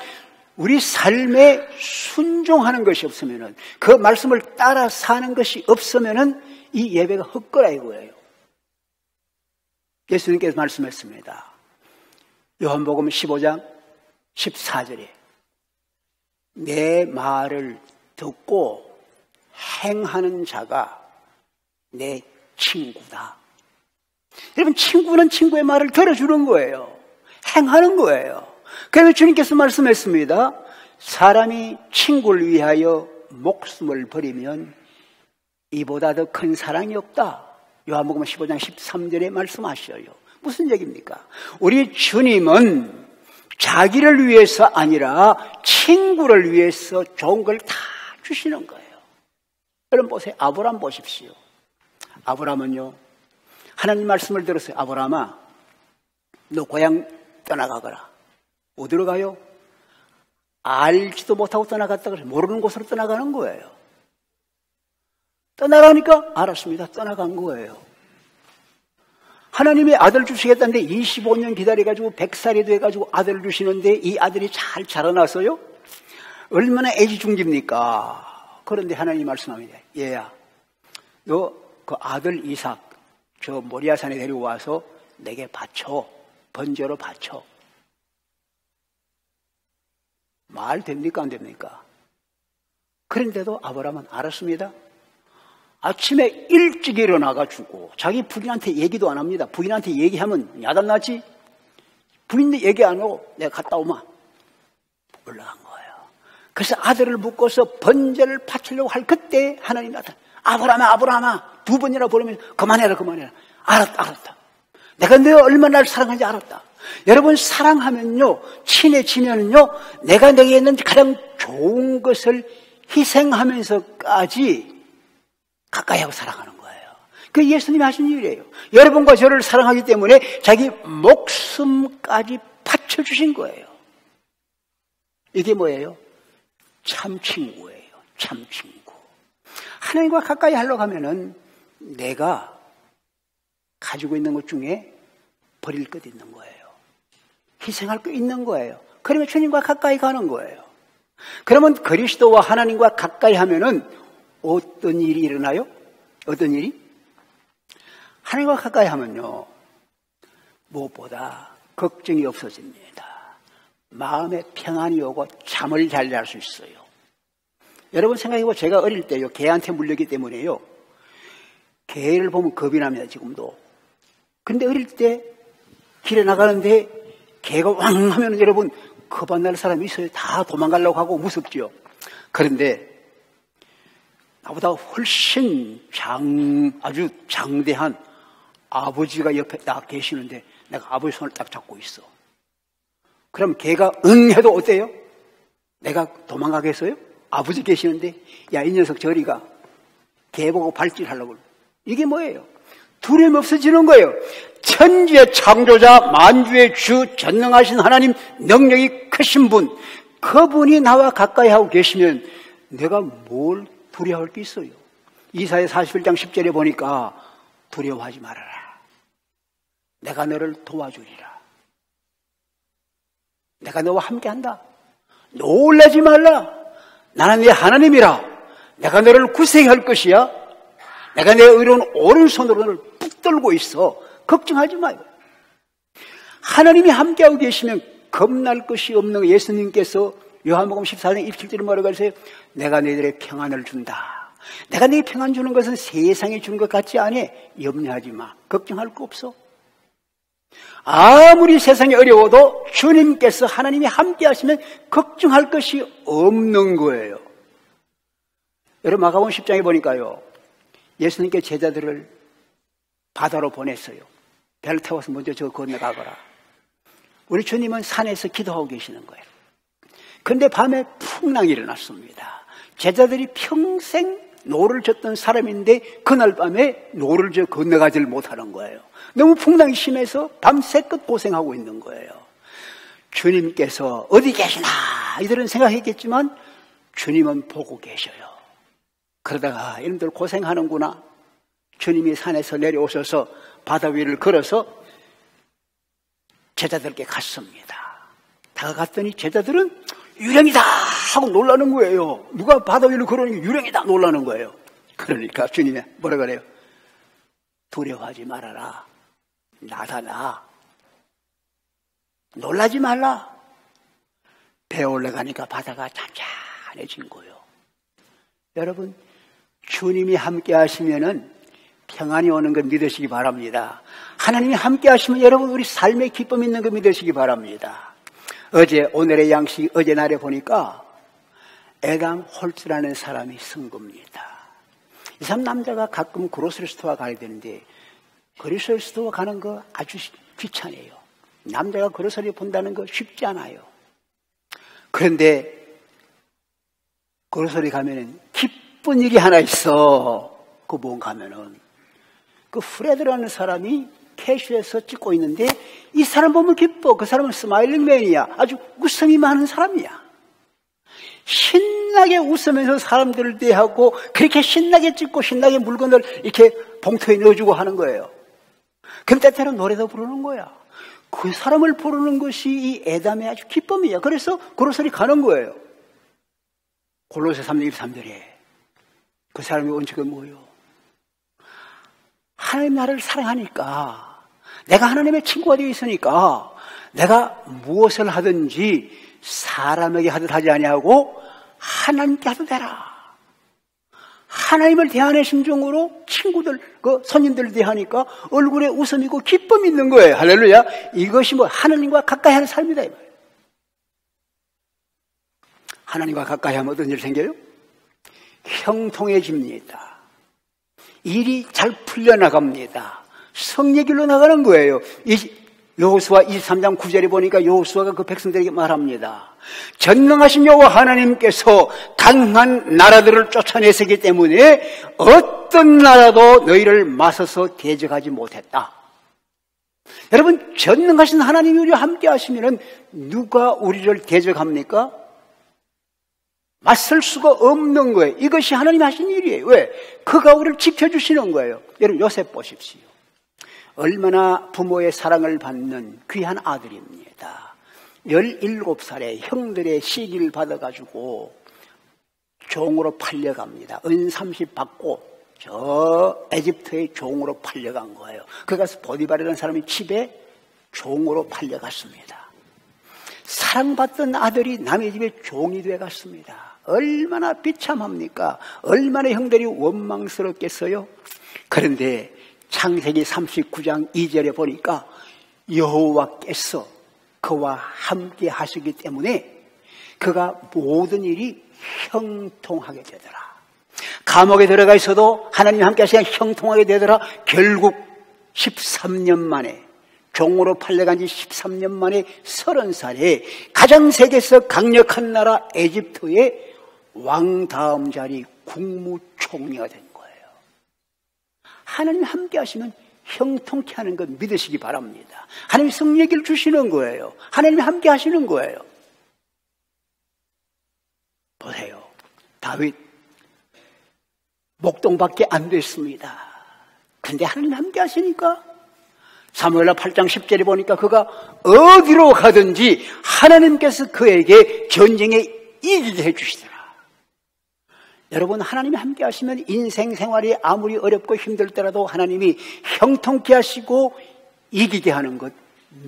우리 삶에 순종하는 것이 없으면은 그 말씀을 따라 사는 것이 없으면은 이 예배가 헛거라 이거예요. 예수님께서 말씀했습니다. 요한복음 15장 14절에 내 말을 듣고 행하는 자가 내 친구다. 여러분, 친구는 친구의 말을 들어주는 거예요. 행하는 거예요. 그래서 주님께서 말씀했습니다. 사람이 친구를 위하여 목숨을 버리면 이보다 더 큰 사랑이 없다. 요한복음 15장 13절에 말씀하셔요. 무슨 얘기입니까? 우리 주님은 자기를 위해서 아니라 친구를 위해서 좋은 걸 다 주시는 거예요. 여러분 보세요. 아브라함 보십시오. 아브라함은요, 하나님 말씀을 들었어요. 아브라함아, 너 고향 떠나가거라. 어디로 가요? 알지도 못하고 떠나갔다 그래서 모르는 곳으로 떠나가는 거예요. 떠나가니까 알았습니다. 떠나간 거예요. 하나님이 아들 주시겠다는데 25년 기다려가지고 100살이 돼가지고 아들을 주시는데 이 아들이 잘 자라났어요? 얼마나 애지중지입니까? 그런데 하나님이 말씀합니다. 얘야, 너 그 아들 이삭 저 모리아산에 데려와서 내게 바쳐. 번제로 바쳐. 말 됩니까 안 됩니까? 그런데도 아브라함은 알았습니다. 아침에 일찍 일어나가지고 자기 부인한테 얘기도 안 합니다. 부인한테 얘기하면 야단나지. 부인도 얘기 안 하고 내가 갔다 오마 올라간 거예요. 그래서 아들을 묶어서 번제를 바치려고 할 그때 하나님 나타나. 아브라함아, 아브라함아, 두 번이나 부르면 그만해라, 그만해라. 알았다. 내가 너 얼마나 날 사랑하는지 알았다. 여러분, 사랑하면요, 친해지면요, 내가 내게 있는 가장 좋은 것을 희생하면서까지 가까이 하고 살아가는 거예요. 그 예수님이 하신 일이에요. 여러분과 저를 사랑하기 때문에 자기 목숨까지 바쳐주신 거예요. 이게 뭐예요? 참 친구예요. 참 친구. 하나님과 가까이 하려고 하면은 내가 가지고 있는 것 중에 버릴 것 있는 거예요. 희생할 것 있는 거예요. 그러면 주님과 가까이 가는 거예요. 그러면 그리스도와 하나님과 가까이 하면은 어떤 일이 일어나요? 어떤 일이? 하나님과 가까이 하면요, 무엇보다 걱정이 없어집니다. 마음에 평안이 오고 잠을 잘 잘 수 있어요. 여러분 생각해보고 제가 어릴 때요, 개한테 물렸기 때문에요, 개를 보면 겁이 납니다, 지금도. 근데 어릴 때 길에 나가는데 개가 왕 하면 여러분 겁 안 날 사람이 있어요. 다 도망가려고 하고 무섭죠. 그런데 나보다 훨씬 아주 장대한 아버지가 옆에 딱 계시는데 내가 아버지 손을 딱 잡고 있어. 그럼 걔가 응 해도 어때요? 내가 도망가겠어요? 아버지 계시는데 야, 이 녀석 저리 가. 걔 보고 발질하려고. 이게 뭐예요? 두려움이 없어지는 거예요. 천지의 창조자, 만주의 주, 전능하신 하나님, 능력이 크신 분, 그분이 나와 가까이 하고 계시면 내가 뭘 두려워할 게 있어요. 이사야 41장 10절에 보니까 두려워하지 말아라. 내가 너를 도와주리라. 내가 너와 함께한다. 놀라지 말라. 나는 네 하나님이라. 내가 너를 구세할 것이야. 내가 내 의로운 오른손으로 너를 붙들고 있어. 걱정하지 마요. 하나님이 함께하고 계시면 겁날 것이 없는 예수님께서 요한복음 14장 27절에 뭐라고 하세요? 내가 너희들의 평안을 준다. 내가 너희 평안 주는 것은 세상에 주는 것 같지 않아. 염려하지 마. 걱정할 거 없어. 아무리 세상이 어려워도 주님께서 하나님이 함께 하시면 걱정할 것이 없는 거예요. 여러분 마가복음 10장에 보니까요, 예수님께 제자들을 바다로 보냈어요. 배를 태워서 먼저 저 건너가거라. 우리 주님은 산에서 기도하고 계시는 거예요. 그런데 밤에 풍랑이 일어났습니다. 제자들이 평생 노를 젓던 사람인데 그날 밤에 노를 저 건너가지를 못하는 거예요. 너무 풍랑이 심해서 밤새껏 고생하고 있는 거예요. 주님께서 어디 계시나 이들은 생각했겠지만 주님은 보고 계셔요. 그러다가 이놈들 고생하는구나. 주님이 산에서 내려오셔서 바다 위를 걸어서 제자들께 갔습니다. 다가갔더니 제자들은 유령이다 하고 놀라는 거예요. 누가 바다 위를 걸어오는 게 유령이다 놀라는 거예요. 그러니까 주님이 뭐라 그래요? 두려워하지 말아라. 나다 나. 놀라지 말라. 배 올라가니까 바다가 잔잔해진 거예요. 여러분, 주님이 함께 하시면은 평안이 오는 걸 믿으시기 바랍니다. 하나님이 함께 하시면 여러분 우리 삶의 기쁨이 있는 걸 믿으시기 바랍니다. 어제 오늘의 양식 어제 날에 보니까 에담 홀츠라는 사람이 쓴 겁니다. 이 사람 남자가 가끔 그로서리 스토어 가야 되는데 그로서리 스토어 가는 거 아주 귀찮아요. 남자가 그로서리 본다는 거 쉽지 않아요. 그런데 그로서리 가면은 기쁜 일이 하나 있어. 그 뭔가 하면은 그 프레드라는 사람이 캐시에서 찍고 있는데 이 사람 보면 기뻐. 그 사람은 스마일링맨이야. 아주 웃음이 많은 사람이야. 신나게 웃으면서 사람들을 대하고 그렇게 신나게 찍고 신나게 물건을 이렇게 봉투에 넣어주고 하는 거예요. 그럼 때때로 노래도 부르는 거야. 그 사람을 부르는 것이 이 에담의 아주 기쁨이야. 그래서 그로서리 가는 거예요. 골로새 3장 23절에 그 사람의 원칙은 뭐예요? 하나님 나를 사랑하니까, 내가 하나님의 친구가 되어 있으니까 내가 무엇을 하든지 사람에게 하듯 하지 아니하고 하나님께 하듯 해라. 하나님을 대하는 심정으로 친구들, 그 손님들을 대하니까 얼굴에 웃음이고 기쁨이 있는 거예요. 할렐루야. 이것이 뭐 하나님과 가까이 하는 삶이다 이 말이에요. 하나님과 가까이 하면 어떤 일 생겨요? 형통해집니다. 일이 잘 풀려나갑니다. 성의 길로 나가는 거예요. 여호수아 23장 9절에 보니까 여호수아가 그 백성들에게 말합니다. 전능하신 여호와 하나님께서 강한 나라들을 쫓아내시기 때문에 어떤 나라도 너희를 맞서서 대적하지 못했다. 여러분, 전능하신 하나님이 우리와 함께 하시면 누가 우리를 대적합니까? 맞설 수가 없는 거예요. 이것이 하나님이 하신 일이에요. 왜? 그가 우리를 지켜주시는 거예요. 여러분, 요셉 보십시오. 얼마나 부모의 사랑을 받는 귀한 아들입니다. 17살에 형들의 시기를 받아가지고 종으로 팔려갑니다. 은 30 받고 저 에집트의 종으로 팔려간 거예요. 그가 보디발이라는 사람이 집에 종으로 팔려갔습니다. 사랑받던 아들이 남의 집에 종이 되어갔습니다. 얼마나 비참합니까? 얼마나 형들이 원망스럽겠어요? 그런데 창세기 39장 2절에 보니까 여호와께서 그와 함께 하시기 때문에 그가 모든 일이 형통하게 되더라. 감옥에 들어가 있어도 하나님 함께 하시면 형통하게 되더라. 결국 13년 만에, 종으로 팔려간 지 13년 만에 30살에 가장 세계에서 강력한 나라 에집트의 왕 다음 자리 국무총리가 된 거예요. 하나님 함께 하시면 형통케 하는 것 믿으시기 바랍니다. 하나님이 승리를 주시는 거예요. 하나님이 함께 하시는 거예요. 보세요. 다윗 목동밖에 안 됐습니다. 근데 하나님 함께 하시니까 사무엘하 8장 10절에 보니까 그가 어디로 가든지 하나님께서 그에게 전쟁에 이기게 해주시더라. 여러분, 하나님이 함께 하시면 인생 생활이 아무리 어렵고 힘들더라도 하나님이 형통케 하시고 이기게 하는 것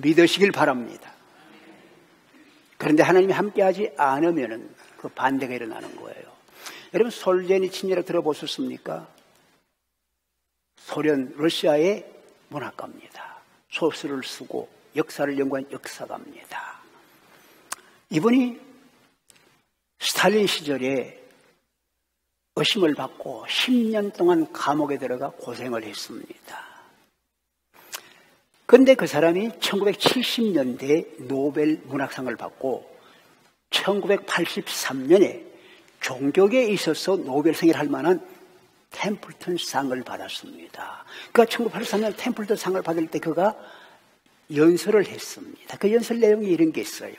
믿으시길 바랍니다. 그런데 하나님이 함께 하지 않으면 그 반대가 일어나는 거예요. 여러분, 솔제니친이라 들어보셨습니까? 소련, 러시아의 문학가입니다. 소설을 쓰고 역사를 연구한 역사가입니다. 이분이 스탈린 시절에 의심을 받고 10년 동안 감옥에 들어가 고생을 했습니다. 그런데 그 사람이 1970년대에 노벨 문학상을 받고 1983년에 종교계에 있어서 노벨상을 할 만한 템플턴 상을 받았습니다. 그가 1983년 템플턴 상을 받을 때 그가 연설을 했습니다. 그 연설 내용이 이런 게 있어요.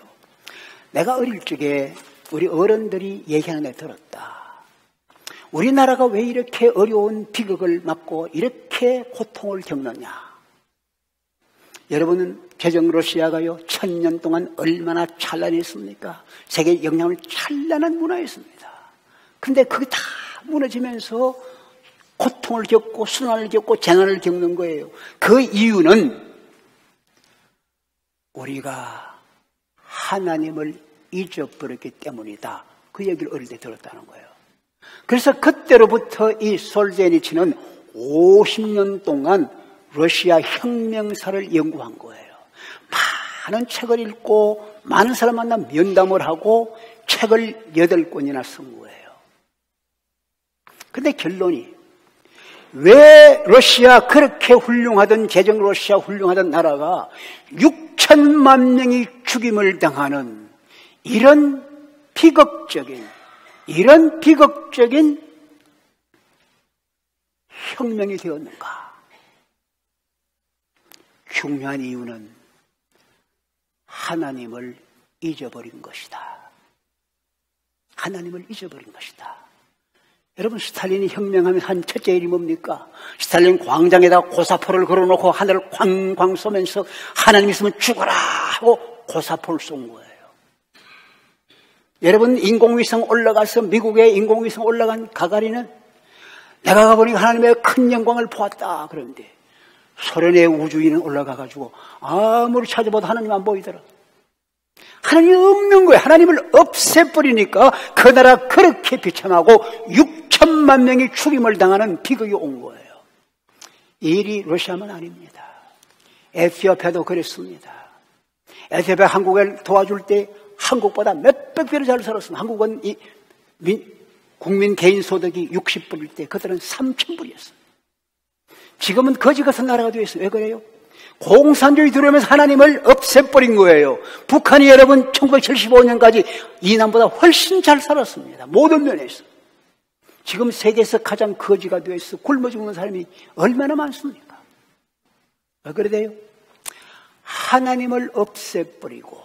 내가 어릴 적에 우리 어른들이 얘기하는 애 들었다. 우리나라가 왜 이렇게 어려운 비극을 맞고 이렇게 고통을 겪느냐. 여러분은 개정 러시아가요 1000년 동안 얼마나 찬란했습니까? 세계에 영향을 찬란한 문화였습니다. 근데 그게 다 무너지면서 고통을 겪고 순환을 겪고 재난을 겪는 거예요. 그 이유는 우리가 하나님을 잊어버렸기 때문이다. 그 얘기를 어릴 때 들었다는 거예요. 그래서 그때로부터 이 솔제니치는 50년 동안 러시아 혁명사를 연구한 거예요. 많은 책을 읽고 많은 사람 만나 면담을 하고 책을 8권이나 쓴 거예요. 근데 결론이, 왜 러시아 그렇게 훌륭하던, 제정 러시아 훌륭하던 나라가 6천만 명이 죽임을 당하는 이런 비극적인 혁명이 되었는가? 중요한 이유는 하나님을 잊어버린 것이다. 하나님을 잊어버린 것이다. 여러분, 스탈린이 혁명하면 한 첫째 일이 뭡니까? 스탈린 광장에다 고사포를 걸어놓고 하늘을 쾅쾅 쏘면서 하나님 있으면 죽어라 하고 고사포를 쏜 거예요. 여러분, 인공위성 올라가서, 미국의 인공위성 올라간 가가린은 내가 가보니까 하나님의 큰 영광을 보았다 그러는데, 소련의 우주인은 올라가가지고 아무리 찾아봐도 하나님 안 보이더라. 하나님이 없는 거예요. 하나님을 없애버리니까 그 나라 그렇게 비참하고 6천만 명이 죽임을 당하는 비극이 온 거예요. 이 일이 러시아만 아닙니다. 에티오피아도 그랬습니다. 에티오피아 한국을 도와줄 때 한국보다 몇백 배로 잘 살았습니다. 한국은 국민 개인 소득이 60불일 때 그들은 3,000불이었어요. 지금은 거지 같은 나라가 되었어요. 왜 그래요? 공산주의 들어오면서 하나님을 없애버린 거예요. 북한이 여러분 1975년까지 이남보다 훨씬 잘 살았습니다. 모든 면에서. 지금 세계에서 가장 거지가 되어서 굶어 죽는 사람이 얼마나 많습니까? 왜 그래요? 하나님을 없애버리고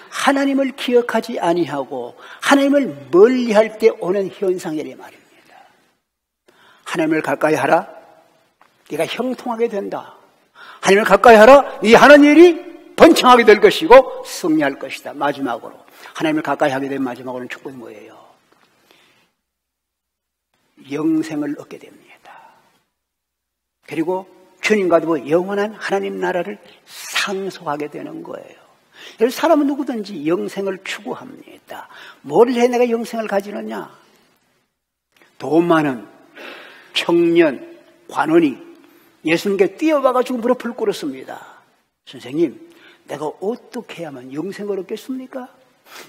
하나님을 기억하지 아니하고 하나님을 멀리할 때 오는 현상이란 말입니다. 하나님을 가까이 하라, 네가 형통하게 된다. 하나님을 가까이 하라, 네 하는 일이 번창하게 될 것이고 승리할 것이다. 마지막으로 하나님을 가까이 하게 된 마지막으로는 축복이 뭐예요? 영생을 얻게 됩니다. 그리고 주님과 더불어 영원한 하나님 나라를 상속하게 되는 거예요. 사람은 누구든지 영생을 추구합니다. 뭘 해 내가 영생을 가지느냐? 돈 많은 청년, 관원이 예수님께 뛰어와가지고 무릎을 꿇었습니다. 선생님, 내가 어떻게 해야만 영생을 얻겠습니까?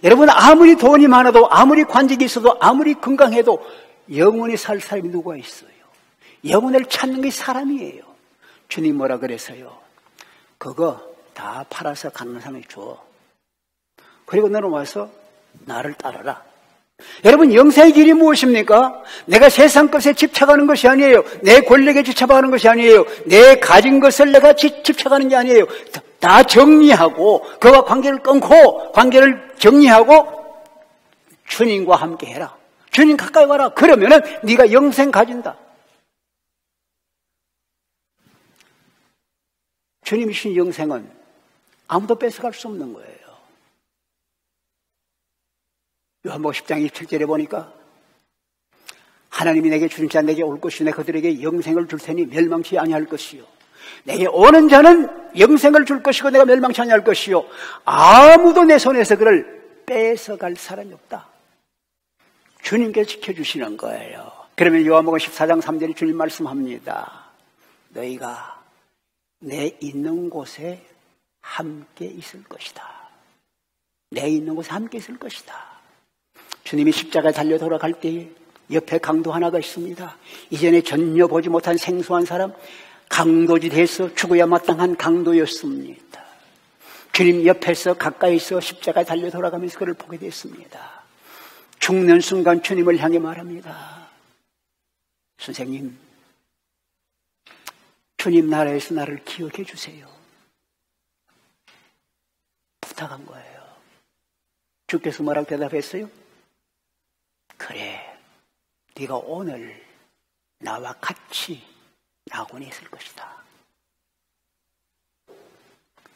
여러분, 아무리 돈이 많아도, 아무리 관직이 있어도, 아무리 건강해도 영원히 살 사람이 누가 있어요? 영혼을 찾는 게 사람이에요. 주님 뭐라 그래서요? 그거 다 팔아서 가는 사람에게 줘. 그리고 너는 와서 나를 따르라. 여러분, 영생의 길이 무엇입니까? 내가 세상 것에 집착하는 것이 아니에요. 내 권력에 집착하는 것이 아니에요. 내 가진 것을 내가 집착하는 게 아니에요. 다 정리하고 그와 관계를 끊고 관계를 정리하고 주님과 함께 해라. 주님 가까이 와라. 그러면은 네가 영생 가진다. 주님이 주신 영생은 아무도 뺏어갈 수 없는 거예요. 요한복음 10장 27절에 보니까 하나님이 내게 주신 자 내게 올 것이요 내가 그들에게 영생을 줄 테니 멸망치 아니할 것이요 내게 오는 자는 영생을 줄 것이고 내가 멸망치 아니할 것이요 아무도 내 손에서 그를 뺏어갈 사람이 없다. 주님께서 지켜주시는 거예요. 그러면 요한복음 14장 3절에 주님 말씀합니다. 너희가 내 있는 곳에 함께 있을 것이다. 내 있는 곳에 함께 있을 것이다. 주님이 십자가에 달려 돌아갈 때에 옆에 강도 하나가 있습니다. 이전에 전혀 보지 못한 생소한 사람, 강도지대에서 죽어야 마땅한 강도였습니다. 주님 옆에서 가까이서 십자가에 달려 돌아가면서 그를 보게 됐습니다. 죽는 순간 주님을 향해 말합니다. 선생님, 주님 나라에서 나를 기억해 주세요. 부탁한 거예요. 주께서 뭐라고 대답했어요? 그래, 네가 오늘 나와 같이 낙원에 있을 것이다.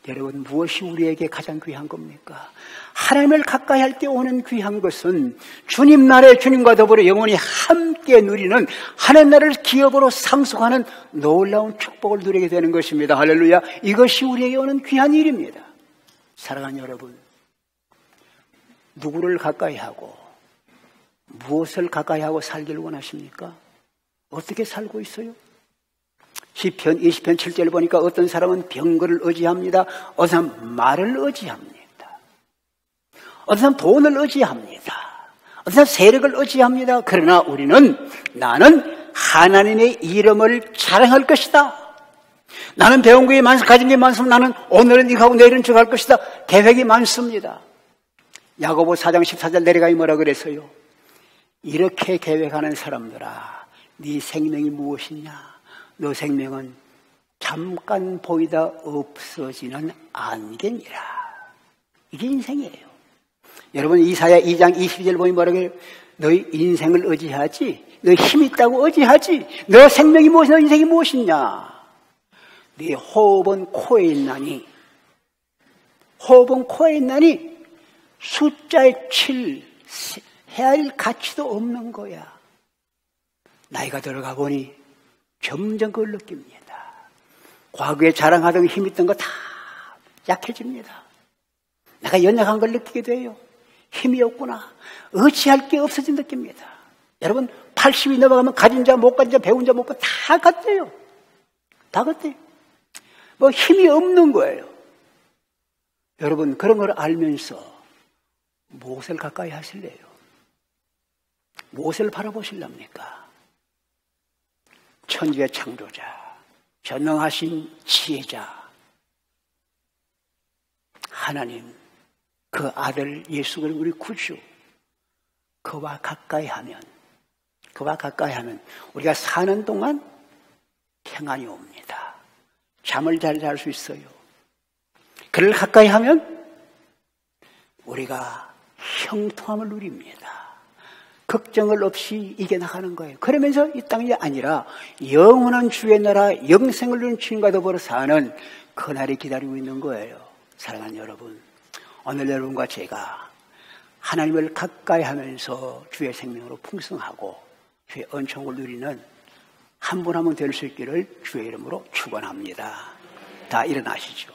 여러분, 무엇이 우리에게 가장 귀한 겁니까? 하나님을 가까이 할 때 오는 귀한 것은 주님 나라의 주님과 더불어 영원히 함께 누리는 하나님 나라를 기업으로 상속하는 놀라운 축복을 누리게 되는 것입니다. 할렐루야. 이것이 우리에게 오는 귀한 일입니다. 사랑하는 여러분, 누구를 가까이 하고 무엇을 가까이 하고 살기를 원하십니까? 어떻게 살고 있어요? 시편 20편 7절을 보니까 어떤 사람은 병거를 의지합니다. 어떤 사람은 말을 의지합니다. 어떤 사람은 돈을 의지합니다. 어떤 사람은 세력을 의지합니다. 그러나 우리는 나는 하나님의 이름을 자랑할 것이다. 나는 배운 게 많습니다. 가진 게 많습니다. 나는 오늘은 이거 하고 내일은 저거 할 것이다. 계획이 많습니다. 야고보 4장 14절 내려가니 뭐라 그랬어요? 이렇게 계획하는 사람들아, 네 생명이 무엇이냐? 너 생명은 잠깐 보이다 없어지는 안개니라. 이게 인생이에요. 여러분 이사야 2장 22절 보니 뭐라고 해요? 너희 인생을 의지하지, 너 힘이 있다고 의지하지, 너 생명이 무엇이냐, 너 인생이 무엇이냐? 네 호흡은 코에 있나니, 호흡은 코에 있나니 숫자에 7 해야 할 가치도 없는 거야. 나이가 들어가 보니 점점 그걸 느낍니다. 과거에 자랑하던 힘 있던 거 다 약해집니다. 내가 연약한 걸 느끼게 돼요. 힘이 없구나. 의지할 게 없어진 느낍니다. 여러분 80이 넘어가면 가진 자, 못 가진 자, 배운 자, 못 배운 다 같대요. 다 같대요. 뭐 힘이 없는 거예요. 여러분 그런 걸 알면서 무엇을 가까이 하실래요? 무엇을 바라보실랍니까? 천지의 창조자, 전능하신 지혜자 하나님, 그 아들 예수 그리스도 우리 구주, 그와 가까이 하면 우리가 사는 동안 평안이 옵니다. 잠을 잘 잘 수 있어요. 그를 가까이 하면 우리가 형통함을 누립니다. 걱정을 없이 이겨나가는 거예요. 그러면서 이 땅이 아니라 영원한 주의 나라, 영생을 누리는 주님과 더불어 사는 그날이 기다리고 있는 거예요. 사랑하는 여러분, 오늘 여러분과 제가 하나님을 가까이 하면서 주의 생명으로 풍성하고 주의 은총을 누리는 한 분 한 분 될 수 있기를 주의 이름으로 축원합니다. 다 일어나시죠.